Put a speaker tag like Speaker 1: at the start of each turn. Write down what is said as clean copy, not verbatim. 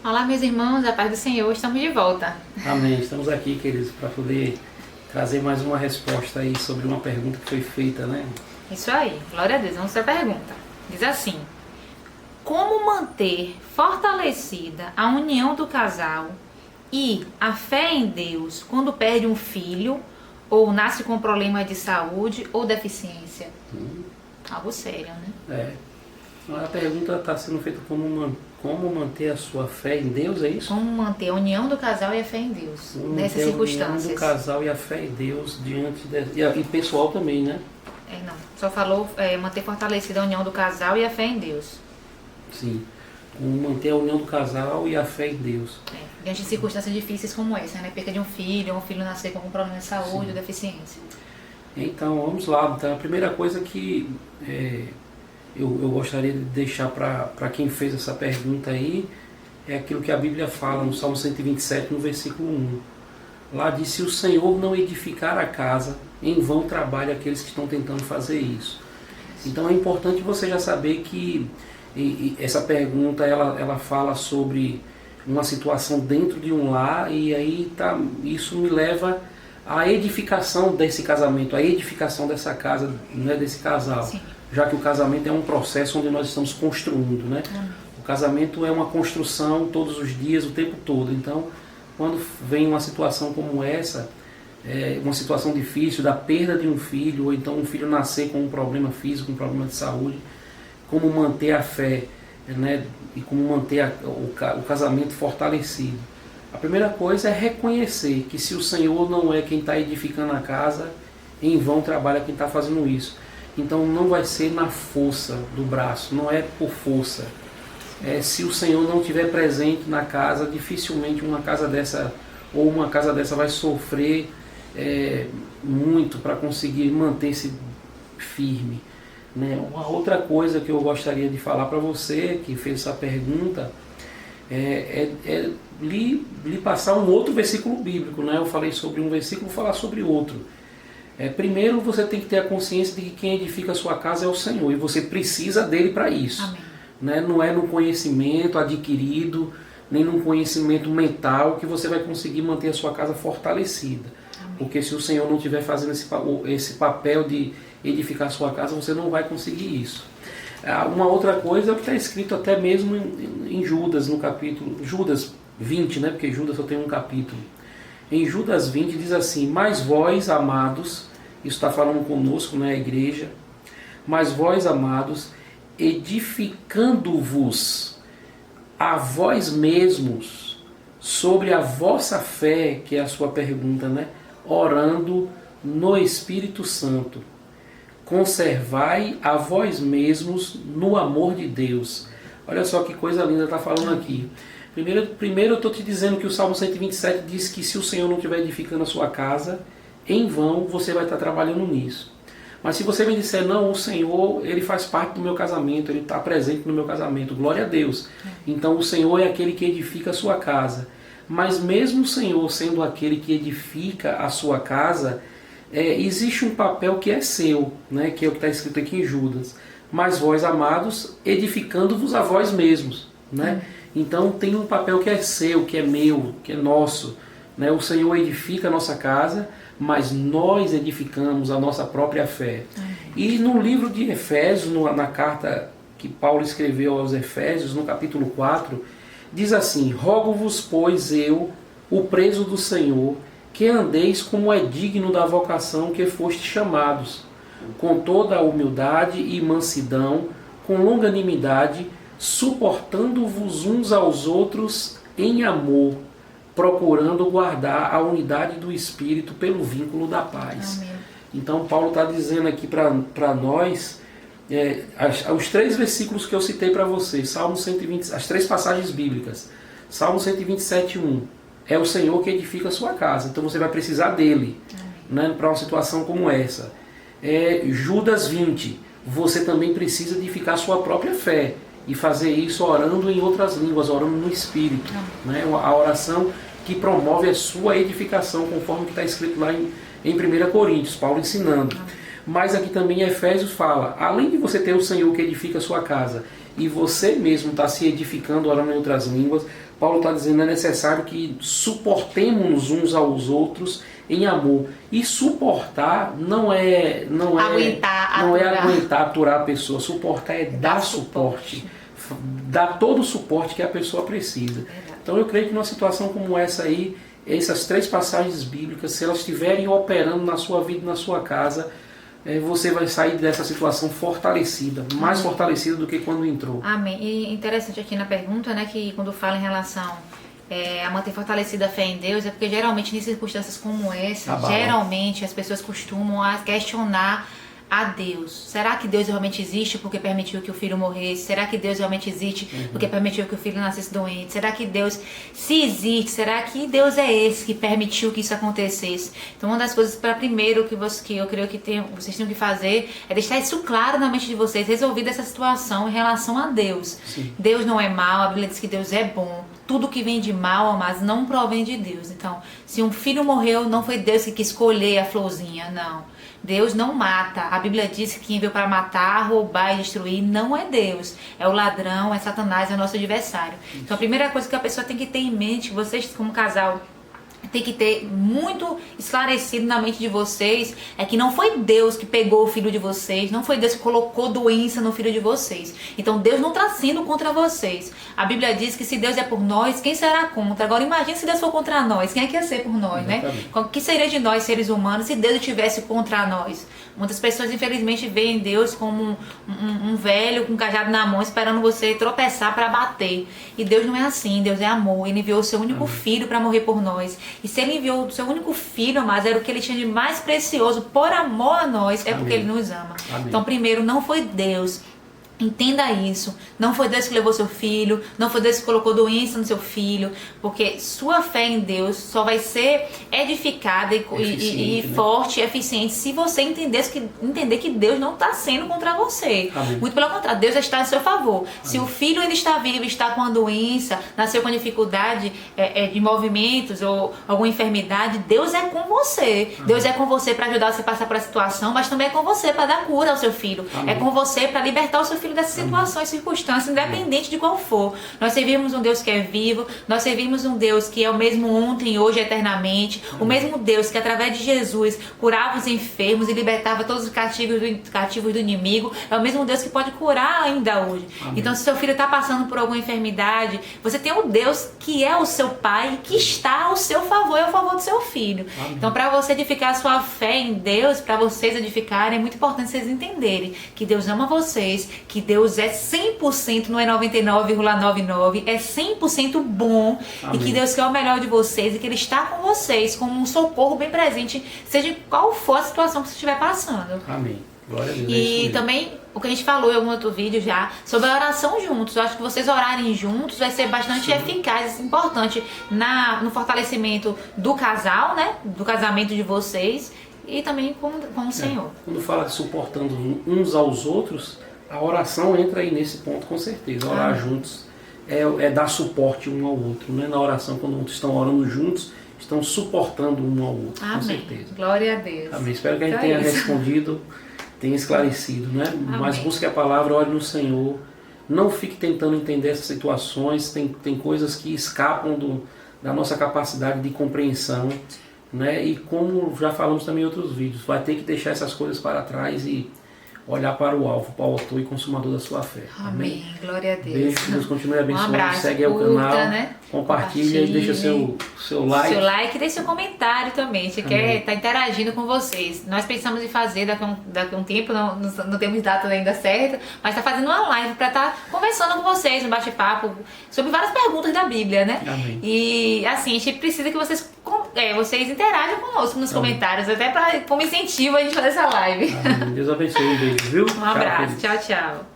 Speaker 1: Olá, meus irmãos, a paz do Senhor, estamos de volta.
Speaker 2: Amém. Estamos aqui, queridos, para poder trazer mais uma resposta aí sobre uma pergunta que foi feita, né?
Speaker 1: Isso aí, glória a Deus. Vamos para a pergunta. Diz assim: como manter fortalecida a união do casal e a fé em Deus quando perde um filho ou nasce com problema de saúde ou deficiência? Algo sério, né?
Speaker 2: A pergunta está sendo feita como manter a sua fé em Deus, é isso?
Speaker 1: Como manter a união do casal e a fé em Deus nessas
Speaker 2: Manter
Speaker 1: circunstâncias?
Speaker 2: a união do casal e a fé em Deus diante e pessoal também, né?
Speaker 1: Não, só falou manter fortalecida a união do casal e a fé em Deus.
Speaker 2: Sim, como manter a união do casal e a fé em Deus.
Speaker 1: Diante de circunstâncias difíceis como essa, né? Perda de um filho nascer com algum problema de saúde ou deficiência.
Speaker 2: Então, vamos lá. Então, a primeira coisa que eu gostaria de deixar para quem fez essa pergunta aí é aquilo que a Bíblia fala no Salmo 127, no versículo 1. Lá diz: se o Senhor não edificar a casa, em vão trabalham aqueles que estão tentando fazer isso. Então é importante você já saber que essa pergunta ela fala sobre uma situação dentro de um lar, e aí isso me leva à edificação desse casamento, à edificação dessa casa, né, desse casal.
Speaker 1: Sim.
Speaker 2: Já que o casamento é um processo onde nós estamos construindo, né? O casamento é uma construção todos os dias, o tempo todo. Então, quando vem uma situação como essa, uma situação difícil, da perda de um filho, ou então um filho nascer com um problema físico, um problema de saúde, como manter a fé, né? E como manter o casamento fortalecido. A primeira coisa é reconhecer que se o Senhor não é quem está edificando a casa, em vão trabalha quem está fazendo isso. Então não vai ser na força do braço, não é por força. Se o Senhor não estiver presente na casa, dificilmente uma casa dessa vai sofrer muito para conseguir manter-se firme, né? Uma outra coisa que eu gostaria de falar para você que fez essa pergunta lhe passar um outro versículo bíblico, né? Eu falei sobre um versículo, vou falar sobre outro. Primeiro você tem que ter a consciência de que quem edifica a sua casa é o Senhor, e você precisa dele para isso.
Speaker 1: Amém.
Speaker 2: Né? Não é no conhecimento adquirido, nem no conhecimento mental que você vai conseguir manter a sua casa fortalecida. Amém. Porque se o Senhor não estiver fazendo esse papel de edificar a sua casa, você não vai conseguir isso. Uma outra coisa é o que está escrito até mesmo em Judas, no capítulo Judas 20, né? Porque Judas só tem um capítulo. Em Judas 20 diz assim: mas vós, amados, isso está falando conosco, né, a igreja, mas vós, amados, edificando-vos a vós mesmos sobre a vossa fé, que é a sua pergunta, né, orando no Espírito Santo, conservai a vós mesmos no amor de Deus. Olha só que coisa linda está falando aqui. Primeiro eu estou te dizendo que o Salmo 127 diz que se o Senhor não estiver edificando a sua casa, em vão você vai estar trabalhando nisso. Mas se você me disser: não, o Senhor, ele faz parte do meu casamento, ele está presente no meu casamento, glória a Deus. Então o Senhor é aquele que edifica a sua casa. Mas mesmo o Senhor sendo aquele que edifica a sua casa, existe um papel que é seu, né, que é o que está escrito aqui em Judas. Mas vós, amados, edificando-vos a vós mesmos, né? Então tem um papel que é seu, que é meu, que é nosso, né? O Senhor edifica a nossa casa, mas nós edificamos a nossa própria fé. E no livro de Efésios, na carta que Paulo escreveu aos Efésios, no capítulo 4, diz assim: rogo-vos, pois eu, o preso do Senhor, que andeis como é digno da vocação que fostes chamados, com toda a humildade e mansidão, com longanimidade, suportando-vos uns aos outros em amor, procurando guardar a unidade do Espírito pelo vínculo da paz.
Speaker 1: Amém.
Speaker 2: Então Paulo está dizendo aqui para nós, os 3 versículos que eu citei para vocês, Salmo 120, as 3 passagens bíblicas. Salmo 127:1, é o Senhor que edifica a sua casa, então você vai precisar dele, né, para uma situação como essa. Judas 20, você também precisa edificar a sua própria fé, e fazer isso orando em outras línguas, orando no Espírito, né? A oração que promove a sua edificação, conforme que está escrito lá em 1 Coríntios, Paulo ensinando. Mas aqui também Efésios fala: além de você ter o Senhor que edifica a sua casa e você mesmo está se edificando, orando em outras línguas, Paulo está dizendo que é necessário que suportemos uns aos outros em amor. E suportar não é aguentar, aturar a pessoa. Suportar é dar suporte. Dar todo o suporte que a pessoa precisa. Então eu creio que numa situação como essa aí, essas 3 passagens bíblicas, se elas estiverem operando na sua vida e na sua casa, você vai sair dessa situação fortalecida, mais fortalecida do que quando entrou.
Speaker 1: Amém. E interessante aqui na pergunta, né, que quando fala em relação a manter fortalecida a fé em Deus, é porque geralmente em circunstâncias como essa, geralmente as pessoas costumam a questionar a Deus. Será que Deus realmente existe porque permitiu que o filho morresse? Será que Deus realmente existe porque permitiu que o filho nascesse doente? Será que Deus, se existe, será que Deus é esse que permitiu que isso acontecesse? Então uma das coisas para primeiro que eu creio que vocês têm que fazer é deixar isso claro na mente de vocês, resolvida essa situação em relação a Deus.
Speaker 2: Sim.
Speaker 1: Deus não é mau, a Bíblia diz que Deus é bom. Tudo que vem de mal, amados, não provém de Deus. Então, se um filho morreu, não foi Deus que quis escolher a florzinha, não. Deus não mata. A Bíblia diz que quem veio para matar, roubar e destruir não é Deus. É o ladrão, é Satanás, é o nosso adversário. Então a primeira coisa que a pessoa tem que ter em mente, vocês como casal, tem que ter muito esclarecido na mente de vocês, é que não foi Deus que pegou o filho de vocês, não foi Deus que colocou doença no filho de vocês. Então Deus não está sendo contra vocês. A Bíblia diz que se Deus é por nós, quem será contra? Agora imagine se Deus for contra nós, quem é que ia ser por nós, né? O que seria de nós, seres humanos, se Deus estivesse contra nós? Muitas pessoas infelizmente veem Deus como um velho com um cajado na mão esperando você tropeçar para bater. E Deus não é assim, Deus é amor. Ele enviou o seu único filho para morrer por nós. E se ele enviou o seu único filho, mas era o que ele tinha de mais precioso por amor a nós, é porque ele nos ama. Então primeiro, não foi Deus. Entenda isso, não foi Deus que levou seu filho, não foi Deus que colocou doença no seu filho, porque sua fé em Deus só vai ser edificada e forte e eficiente se você entender que Deus não está sendo contra você.
Speaker 2: Amém.
Speaker 1: Muito pelo contrário, Deus está em seu favor. Amém. Se o filho ainda está vivo, está com a doença, nasceu com dificuldade de movimentos ou alguma enfermidade, Deus é com você. Amém. Deus é com você para ajudar você a passar por essa situação, mas também é com você para dar cura ao seu filho. Amém. É com você para libertar o seu filho dessas situações, circunstâncias, independente de qual for. Nós servimos um Deus que é vivo, nós servimos um Deus que é o mesmo ontem, hoje, eternamente, o mesmo Deus que através de Jesus curava os enfermos e libertava todos os cativos do inimigo, é o mesmo Deus que pode curar ainda hoje. Amém. Então se seu filho está passando por alguma enfermidade, você tem um Deus que é o seu pai e que está ao seu favor, é ao favor do seu filho. Amém. Então para você edificar a sua fé em Deus, para vocês edificarem, é muito importante vocês entenderem que Deus ama vocês, que Deus é 100%, não é 99,99, é 100% bom. Amém. E que Deus quer o melhor de vocês e que Ele está com vocês como um socorro bem presente, seja qual for a situação que você estiver passando.
Speaker 2: Amém. Glória a Deus.
Speaker 1: E também o que a gente falou em algum outro vídeo já sobre a oração juntos. Eu acho que vocês orarem juntos vai ser bastante eficaz, importante no fortalecimento do casal, né? Do casamento de vocês e também com o Senhor.
Speaker 2: Quando fala de suportando uns aos outros, a oração entra aí nesse ponto com certeza. Orar juntos é dar suporte um ao outro, né? Na oração, quando estão orando juntos, estão suportando um ao outro. Amém. Com certeza.
Speaker 1: Glória a Deus.
Speaker 2: Amém. Espero que a gente tenha respondido, tenha esclarecido, né? Amém. Mas busque a palavra, ore no Senhor. Não fique tentando entender essas situações. Tem coisas que escapam da nossa capacidade de compreensão, né? E como já falamos também em outros vídeos, vai ter que deixar essas coisas para trás e olhar para o alvo, para o autor e consumador da sua fé.
Speaker 1: Amém. Glória a Deus.
Speaker 2: Beijo, que Deus continue abençoando.
Speaker 1: Um abraço,
Speaker 2: segue aí o canal,
Speaker 1: né?
Speaker 2: compartilha e deixa seu like.
Speaker 1: Seu like e deixa seu comentário também. A gente quer estar interagindo com vocês. Nós pensamos em fazer daqui a um tempo, não temos data ainda certa, mas está fazendo uma live para estar conversando com vocês, um bate-papo sobre várias perguntas da Bíblia, né?
Speaker 2: Amém.
Speaker 1: E assim, a gente precisa que vocês interajam conosco nos comentários, até como incentivo a gente fazer essa live.
Speaker 2: Amém. Deus abençoe, um beijo, viu?
Speaker 1: Um abraço, tchau, tchau.